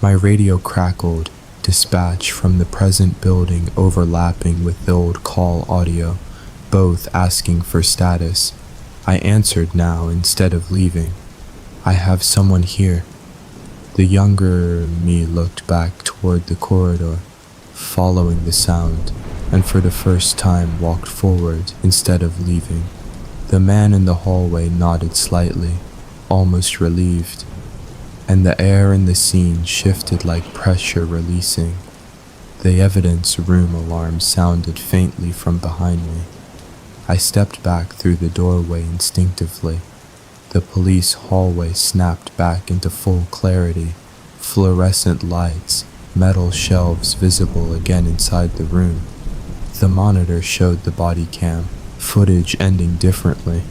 My radio crackled, dispatch from the present building overlapping with the old call audio, both asking for status. I answered now instead of leaving. "I have someone here." The younger me looked back toward the corridor, following the sound, and for the first time walked forward instead of leaving. The man in the hallway nodded slightly, almost relieved, and the air in the scene shifted like pressure releasing. The evidence room alarm sounded faintly from behind me. I stepped back through the doorway instinctively. The police hallway snapped back into full clarity, fluorescent lights, metal shelves visible again inside the room. The monitor showed the body cam, footage ending differently.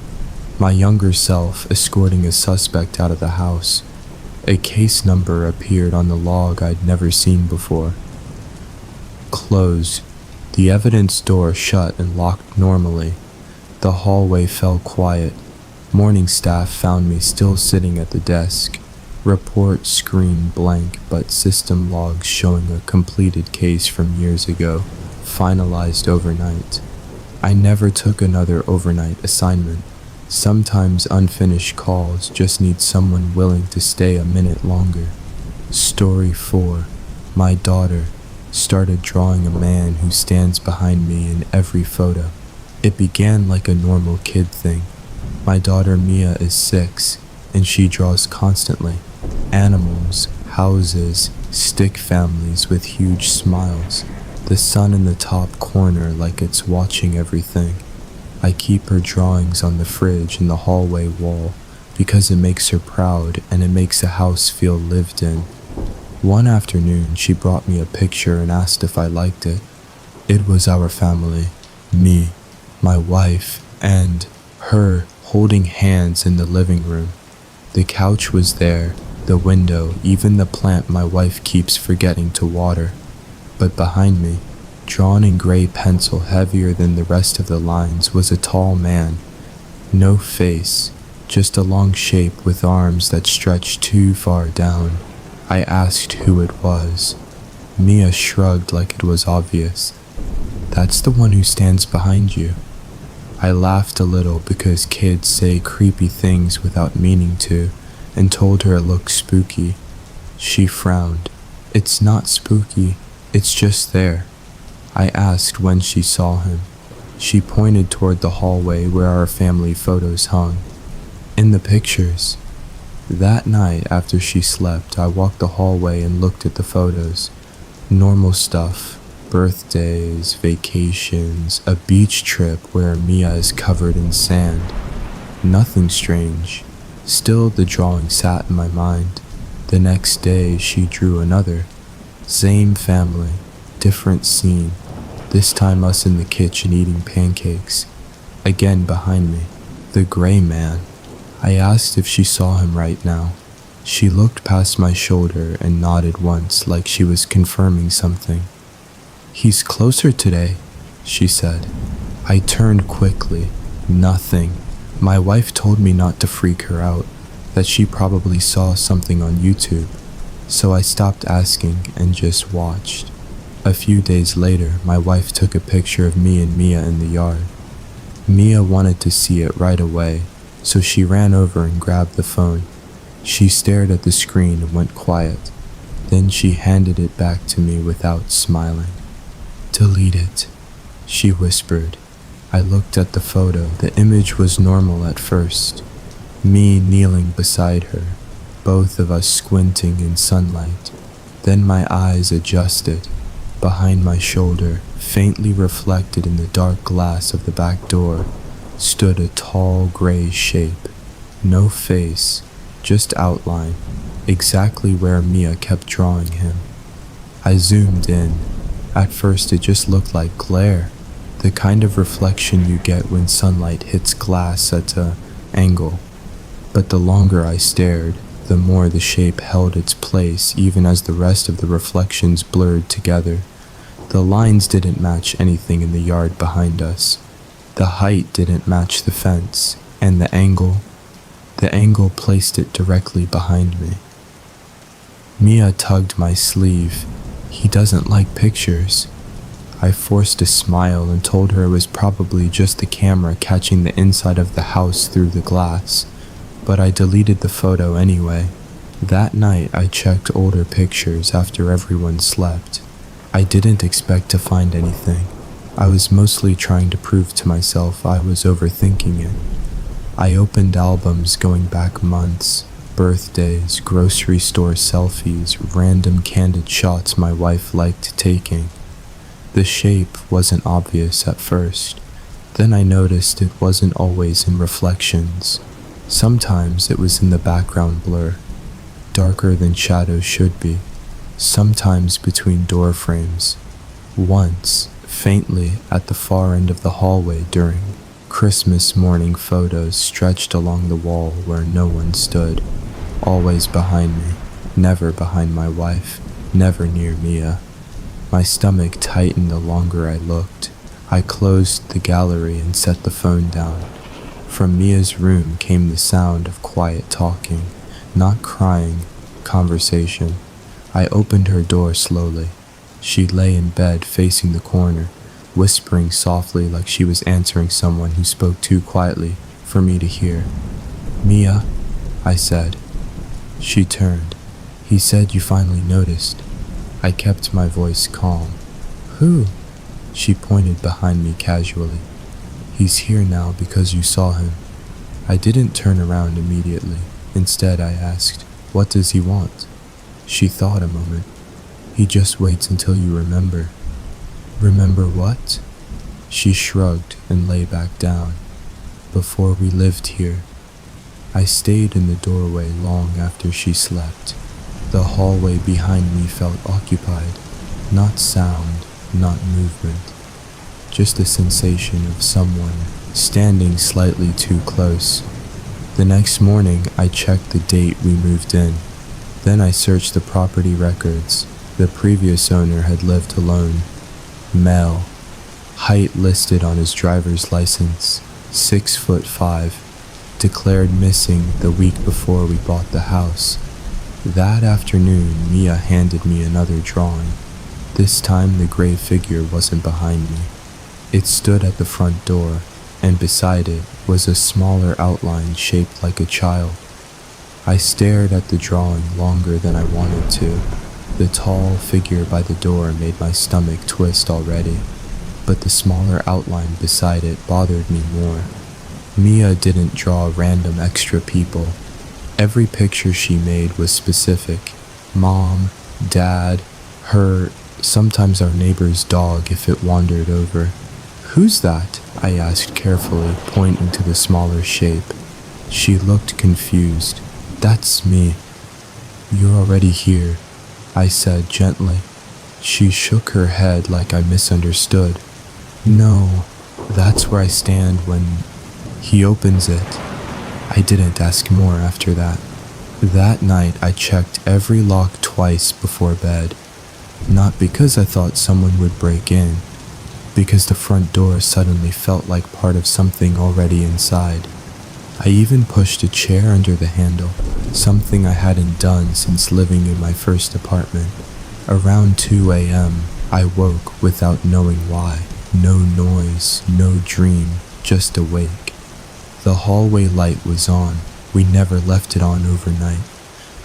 My younger self escorting a suspect out of the house. A case number appeared on the log I'd never seen before. Closed. The evidence door shut and locked normally. The hallway fell quiet. Morning staff found me still sitting at the desk. Report screen blank, but system logs showing a completed case from years ago, finalized overnight. I never took another overnight assignment. Sometimes unfinished calls just need someone willing to stay a minute longer. Story 4. My daughter started drawing a man who stands behind me in every photo. It began like a normal kid thing. My daughter Mia is 6, and she draws constantly. Animals, houses, stick families with huge smiles. The sun in the top corner like it's watching everything. I keep her drawings on the fridge in the hallway wall because it makes her proud and it makes the house feel lived in. One afternoon she brought me a picture and asked if I liked it. It was our family, me, my wife, and her holding hands in the living room. The couch was there, the window, even the plant my wife keeps forgetting to water. But behind me, drawn in gray pencil heavier than the rest of the lines, was a tall man. No face, just a long shape with arms that stretched too far down. I asked who it was. Mia shrugged like it was obvious. "That's the one who stands behind you." I laughed a little because kids say creepy things without meaning to, and told her it looked spooky. She frowned. "It's not spooky, it's just there." I asked when she saw him. She pointed toward the hallway where our family photos hung. "In the pictures." That night after she slept, I walked the hallway and looked at the photos. Normal stuff. Birthdays, vacations, a beach trip where Mia is covered in sand. Nothing strange. Still, the drawing sat in my mind. The next day, she drew another. Same family, different scene. This time us in the kitchen eating pancakes. Again behind me, the gray man. I asked if she saw him right now. She looked past my shoulder and nodded once like she was confirming something. "He's closer today," she said. I turned quickly. Nothing. My wife told me not to freak her out, that she probably saw something on YouTube, so I stopped asking and just watched. A few days later, my wife took a picture of me and Mia in the yard. Mia wanted to see it right away, so she ran over and grabbed the phone. She stared at the screen and went quiet. Then she handed it back to me without smiling. "Delete it," she whispered. I looked at the photo. The image was normal at first. Me kneeling beside her, both of us squinting in sunlight. Then my eyes adjusted. Behind my shoulder, faintly reflected in the dark glass of the back door, stood a tall gray shape. No face, just outline, exactly where Mia kept drawing him. I zoomed in. At first it just looked like glare, the kind of reflection you get when sunlight hits glass at an angle. But the longer I stared, the more the shape held its place even as the rest of the reflections blurred together. The lines didn't match anything in the yard behind us. The height didn't match the fence, and the angle placed it directly behind me. Mia tugged my sleeve. "He doesn't like pictures." I forced a smile and told her it was probably just the camera catching the inside of the house through the glass, but I deleted the photo anyway. That night I checked older pictures after everyone slept. I didn't expect to find anything. I was mostly trying to prove to myself I was overthinking it. I opened albums going back months, birthdays, grocery store selfies, random candid shots my wife liked taking. The shape wasn't obvious at first. Then I noticed it wasn't always in reflections. Sometimes it was in the background blur, darker than shadows should be. Sometimes between door frames. Once, faintly at the far end of the hallway during Christmas morning photos stretched along the wall where no one stood. Always behind me, never behind my wife, never near Mia. My stomach tightened the longer I looked. I closed the gallery and set the phone down. From Mia's room came the sound of quiet talking, not crying, conversation. I opened her door slowly. She lay in bed facing the corner, whispering softly like she was answering someone who spoke too quietly for me to hear. "Mia," I said. She turned. "He said you finally noticed." I kept my voice calm. "Who?" She pointed behind me casually. "He's here now because you saw him." I didn't turn around immediately. Instead, I asked, "What does he want?" She thought a moment. "He just waits until you remember." "Remember what?" She shrugged and lay back down. "Before we lived here." I stayed in the doorway long after she slept. The hallway behind me felt occupied. Not sound, not movement. Just a sensation of someone standing slightly too close. The next morning, I checked the date we moved in. Then I searched the property records. The previous owner had lived alone. Male. Height listed on his driver's license, 6'5". Declared missing the week before we bought the house. That afternoon, Mia handed me another drawing. This time the gray figure wasn't behind me. It stood at the front door, and beside it was a smaller outline shaped like a child. I stared at the drawing longer than I wanted to. The tall figure by the door made my stomach twist already, but the smaller outline beside it bothered me more. Mia didn't draw random extra people. Every picture she made was specific. Mom, Dad, her, sometimes our neighbor's dog if it wandered over. "Who's that?" I asked carefully, pointing to the smaller shape. She looked confused. "That's me." "You're already here," I said gently. She shook her head like I misunderstood. "No, that's where I stand when he opens it." I didn't ask more after that. That night I checked every lock twice before bed, not because I thought someone would break in, because the front door suddenly felt like part of something already inside. I even pushed a chair under the handle, something I hadn't done since living in my first apartment. Around 2 a.m., I woke without knowing why. No noise, no dream, just awake. The hallway light was on. We never left it on overnight.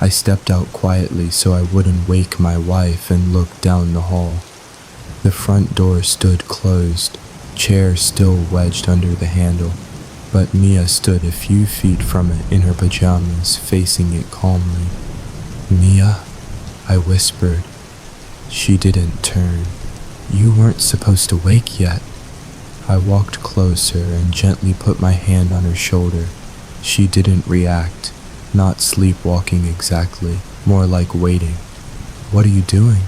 I stepped out quietly so I wouldn't wake my wife and looked down the hall. The front door stood closed, chair still wedged under the handle, but Mia stood a few feet from it in her pajamas, facing it calmly. "Mia?" I whispered. She didn't turn. "You weren't supposed to wake yet." I walked closer and gently put my hand on her shoulder. She didn't react, not sleepwalking exactly, more like waiting. "What are you doing?"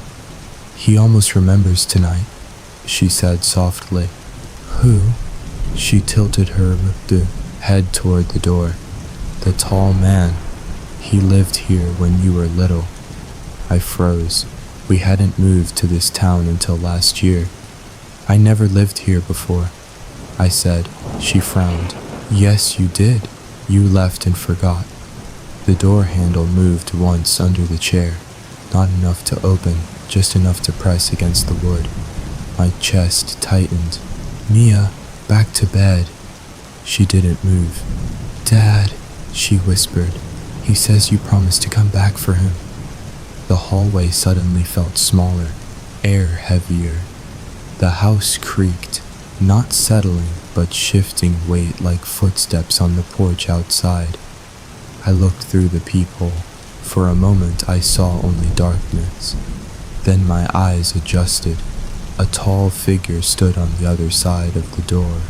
"He almost remembers tonight," she said softly. "Who?" She tilted her head toward the door. "The tall man. He lived here when you were little." I froze. We hadn't moved to this town until last year. "I never lived here before," I said. She frowned. "Yes, you did. You left and forgot." The door handle moved once under the chair, not enough to open, just enough to press against the wood. My chest tightened. "Mia, back to bed." She didn't move. "Dad," she whispered. "He says you promised to come back for him." The hallway suddenly felt smaller, air heavier. The house creaked, not settling, but shifting weight like footsteps on the porch outside. I looked through the peephole. For a moment I saw only darkness. Then my eyes adjusted. A tall figure stood on the other side of the door.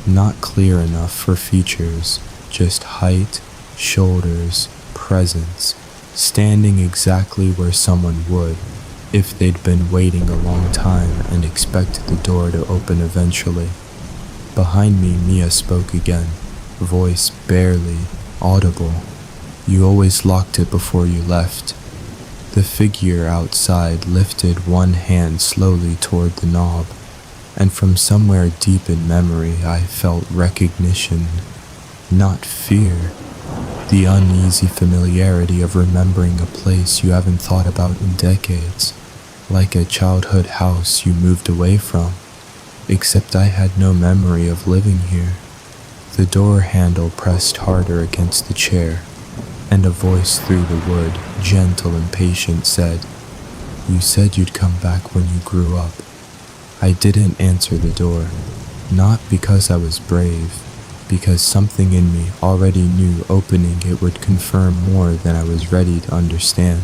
Not clear enough for features, just height, shoulders, presence, standing exactly where someone would if they'd been waiting a long time and expected the door to open eventually. Behind me, Mia spoke again, voice barely audible. "You always locked it before you left." The figure outside lifted one hand slowly toward the knob, and from somewhere deep in memory I felt recognition, not fear. The uneasy familiarity of remembering a place you haven't thought about in decades, like a childhood house you moved away from, except I had no memory of living here. The door handle pressed harder against the chair, and a voice through the wood, gentle and patient, said, "You said you'd come back when you grew up." I didn't answer the door, not because I was brave, because something in me already knew opening it would confirm more than I was ready to understand.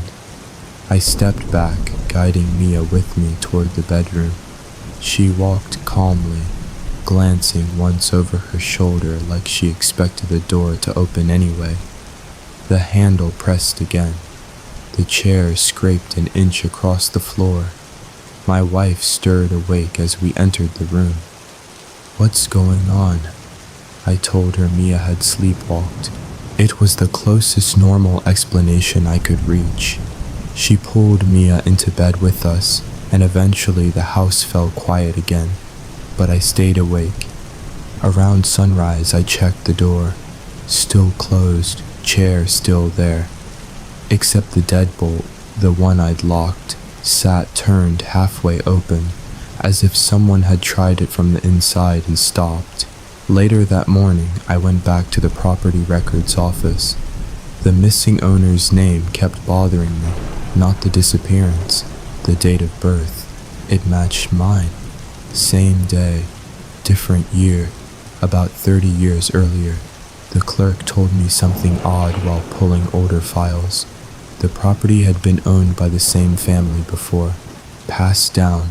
I stepped back, guiding Mia with me toward the bedroom. She walked calmly, glancing once over her shoulder like she expected the door to open anyway. The handle pressed again. The chair scraped an inch across the floor. My wife stirred awake as we entered the room. "What's going on?" I told her Mia had sleepwalked. It was the closest normal explanation I could reach. She pulled Mia into bed with us, and eventually the house fell quiet again, but I stayed awake. Around sunrise I checked the door. Still closed, chair still there. Except the deadbolt, the one I'd locked, sat turned halfway open, as if someone had tried it from the inside and stopped. Later that morning, I went back to the property records office. The missing owner's name kept bothering me, not the disappearance, the date of birth. It matched mine. Same day, different year, about 30 years earlier. The clerk told me something odd while pulling older files. The property had been owned by the same family before, passed down,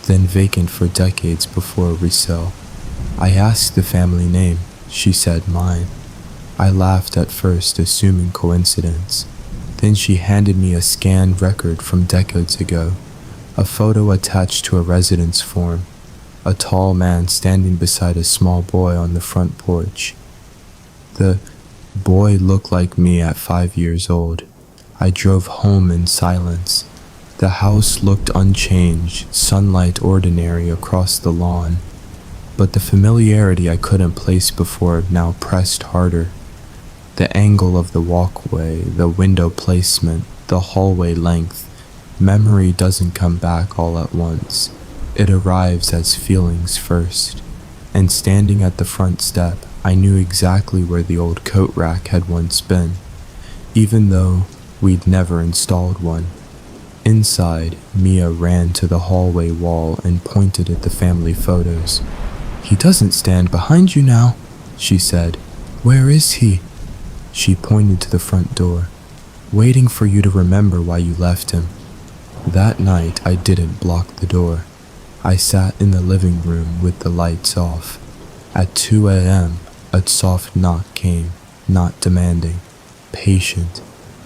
then vacant for decades before resale. I asked the family name. She said mine. I laughed at first, assuming coincidence. Then she handed me a scanned record from decades ago, a photo attached to a residence form, a tall man standing beside a small boy on the front porch. The Boy looked like me at 5 years old. I drove home in silence. The house looked unchanged, sunlight ordinary across the lawn. But the familiarity I couldn't place before now pressed harder. The angle of the walkway, the window placement, the hallway length. Memory doesn't come back all at once. It arrives as feelings first. And standing at the front step, I knew exactly where the old coat rack had once been, even though we'd never installed one. Inside, Mia ran to the hallway wall and pointed at the family photos. "He doesn't stand behind you now," she said. "Where is he?" She pointed to the front door. "Waiting for you to remember why you left him." That night, I didn't block the door. I sat in the living room with the lights off. At 2 a.m., a soft knock came, not demanding, patient.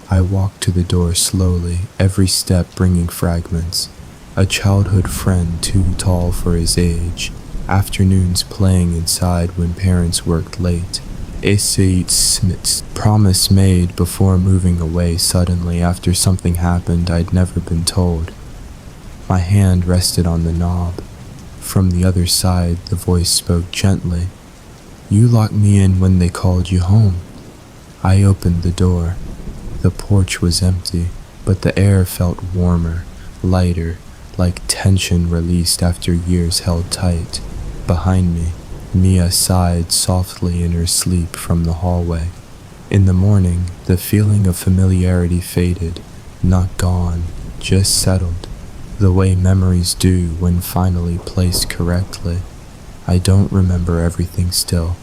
I walked to the door slowly, every step bringing fragments. A childhood friend too tall for his age, afternoons playing inside when parents worked late. Promise made before moving away suddenly after something happened I'd never been told. My hand rested on the knob. From the other side, the voice spoke gently. "You locked me in when they called you home." I opened the door. The porch was empty, but the air felt warmer, lighter, like tension released after years held tight. Behind me, Mia sighed softly in her sleep from the hallway. In the morning, the feeling of familiarity faded, not gone, just settled, the way memories do when finally placed correctly. I don't remember everything still,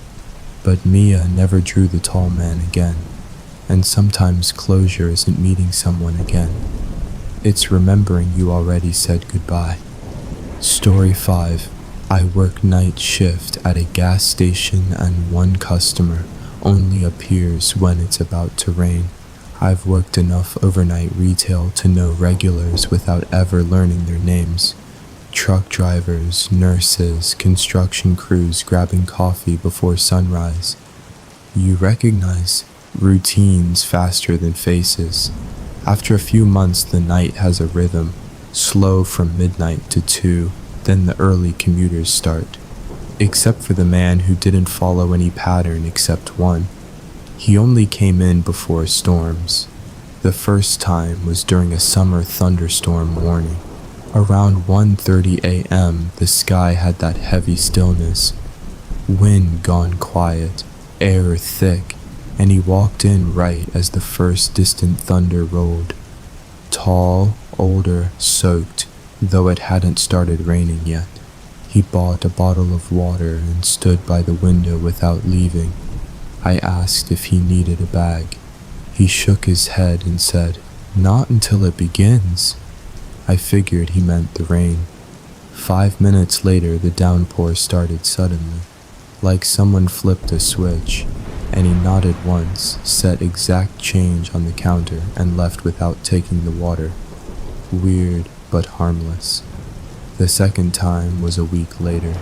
but Mia never drew the tall man again, and sometimes closure isn't meeting someone again. It's remembering you already said goodbye. Story 5. I work night shift at a gas station and one customer only appears when it's about to rain. I've worked enough overnight retail to know regulars without ever learning their names. Truck drivers, nurses, construction crews grabbing coffee before sunrise. You recognize routines faster than faces. After a few months, the night has a rhythm, slow from midnight to 2, then the early commuters start. Except for the man who didn't follow any pattern except one. He only came in before storms. The first time was during a summer thunderstorm warning. Around 1:30 a.m., the sky had that heavy stillness. Wind gone quiet, air thick, and he walked in right as the first distant thunder rolled. Tall, older, soaked, though it hadn't started raining yet. He bought a bottle of water and stood by the window without leaving. I asked if he needed a bag. He shook his head and said, "Not until it begins." I figured he meant the rain. 5 minutes later, the downpour started suddenly, like someone flipped a switch, and he nodded once, set exact change on the counter, and left without taking the water. Weird, but harmless. The second time was a week later.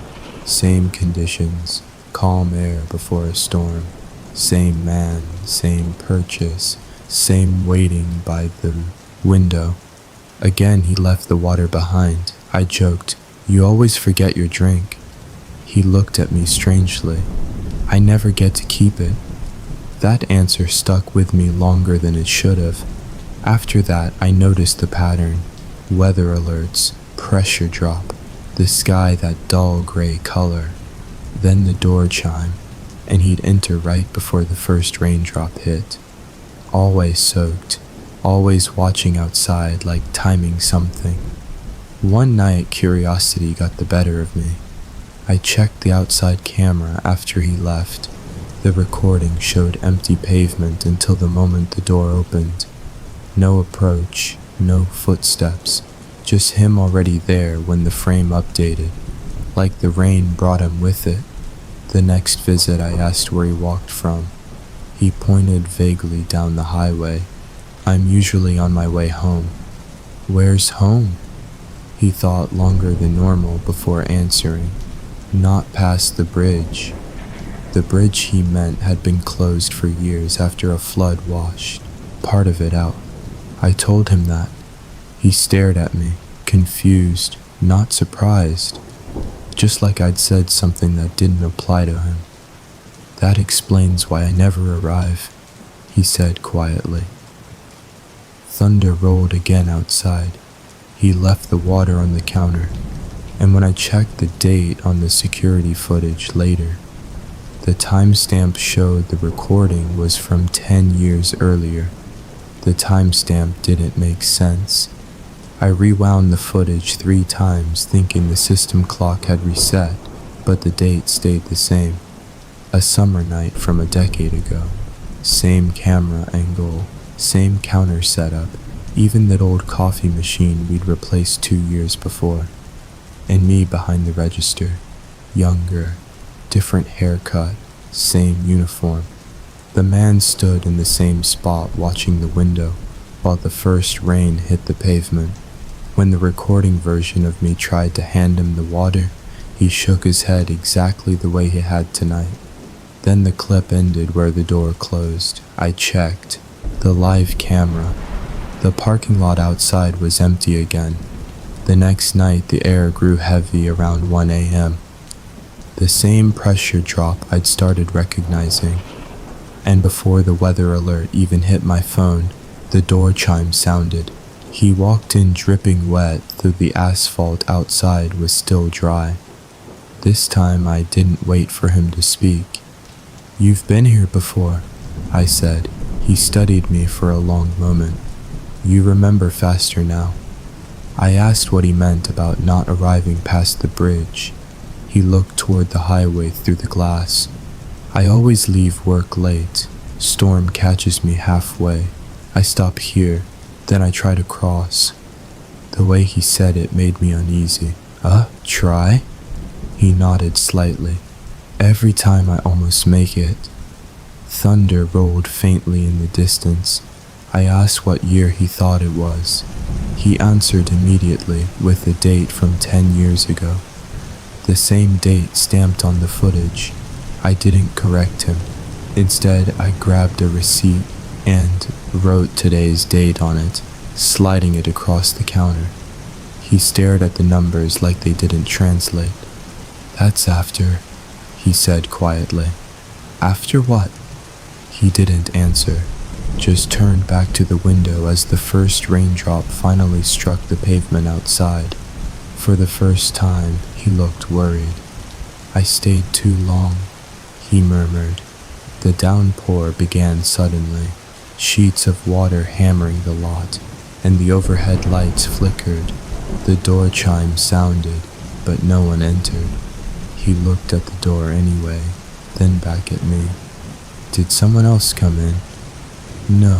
Same conditions, calm air before a storm. Same man, same purchase, same waiting by the window. Again he left the water behind. I joked, "You always forget your drink." He looked at me strangely. "I never get to keep it." That answer stuck with me longer than it should have. After that, I noticed the pattern. Weather alerts, pressure drop, the sky that dull gray color. Then the door chime, and he'd enter right before the first raindrop hit. Always soaked, always watching outside like timing something. One night, curiosity got the better of me. I checked the outside camera after he left. The recording showed empty pavement until the moment the door opened. No approach, no footsteps, just him already there when the frame updated, like the rain brought him with it. The next visit I asked where he walked from. He pointed vaguely down the highway. "I'm usually on my way home." "Where's home?" He thought longer than normal before answering. "Not past the bridge." The bridge he meant had been closed for years after a flood washed part of it out. I told him that. He stared at me, confused, not surprised, just like I'd said something that didn't apply to him. That explains why I never arrive, he said quietly. Thunder rolled again outside. He left the water on the counter, and when I checked the date on the security footage later, the timestamp showed the recording was from 10 years earlier. The timestamp didn't make sense. I rewound the footage 3 times thinking the system clock had reset, but the date stayed the same. A summer night from a decade ago. Same camera angle, same counter setup, even that old coffee machine we'd replaced 2 years before. And me behind the register, younger, different haircut, same uniform. The man stood in the same spot watching the window while the first rain hit the pavement. When the recording version of me tried to hand him the water, he shook his head exactly the way he had tonight. Then the clip ended where the door closed. I checked. The live camera. The parking lot outside was empty again. The next night the air grew heavy around 1 a.m. The same pressure drop I'd started recognizing. And before the weather alert even hit my phone, the door chime sounded. He walked in dripping wet, though the asphalt outside was still dry. This time I didn't wait for him to speak. "You've been here before," I said. He studied me for a long moment. "You remember faster now." I asked what he meant about not arriving past the bridge. He looked toward the highway through the glass. "I always leave work late. Storm catches me halfway. I stop here, then I try to cross." The way he said it made me uneasy. Try?" He nodded slightly. "Every time I almost make it." Thunder rolled faintly in the distance. I asked what year he thought it was. He answered immediately with a date from 10 years ago. The same date stamped on the footage. I didn't correct him. Instead, I grabbed a receipt and wrote today's date on it, sliding it across the counter. He stared at the numbers like they didn't translate. "That's after," he said quietly. "After what?" He didn't answer, just turned back to the window as the first raindrop finally struck the pavement outside. For the first time, he looked worried. "I stayed too long," he murmured. The downpour began suddenly, sheets of water hammering the lot, and the overhead lights flickered. The door chime sounded, but no one entered. He looked at the door anyway, then back at me. "Did someone else come in?" "No."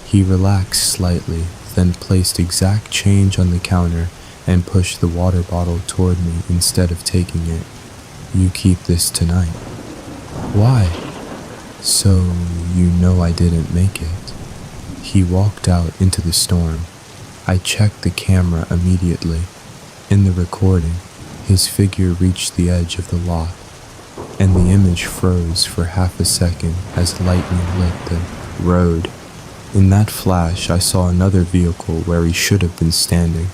He relaxed slightly, then placed exact change on the counter and pushed the water bottle toward me instead of taking it. "You keep this tonight." "Why?" "So you know I didn't make it." He walked out into the storm. I checked the camera immediately. In the recording, his figure reached the edge of the lot, and the image froze for half a second as lightning lit the road. In that flash, I saw another vehicle where he should have been standing.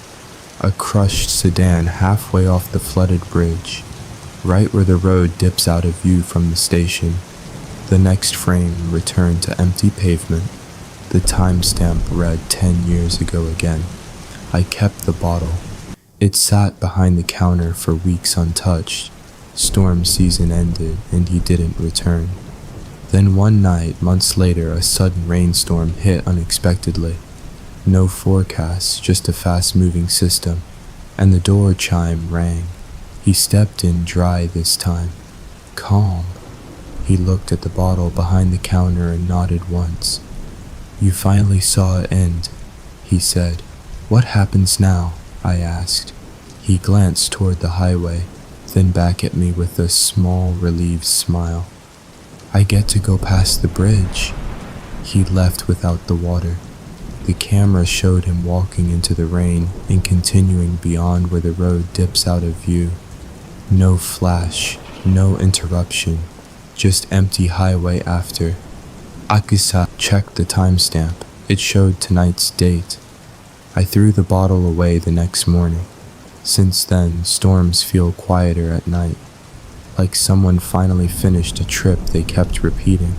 A crushed sedan halfway off the flooded bridge, right where the road dips out of view from the station. The next frame returned to empty pavement. The timestamp read 10 years ago again. I kept the bottle. It sat behind the counter for weeks untouched. Storm season ended and he didn't return. Then one night, months later, a sudden rainstorm hit unexpectedly. No forecast, just a fast-moving system, and the door chime rang. He stepped in dry this time, calm. He looked at the bottle behind the counter and nodded once. "You finally saw it end," he said. "What happens now?" I asked. He glanced toward the highway, then back at me with a small, relieved smile. "I get to go past the bridge." He left without the water. The camera showed him walking into the rain and continuing beyond where the road dips out of view. No flash, no interruption, just empty highway after. Akisa checked the timestamp. It showed tonight's date. I threw the bottle away the next morning. Since then, storms feel quieter at night, like someone finally finished a trip they kept repeating.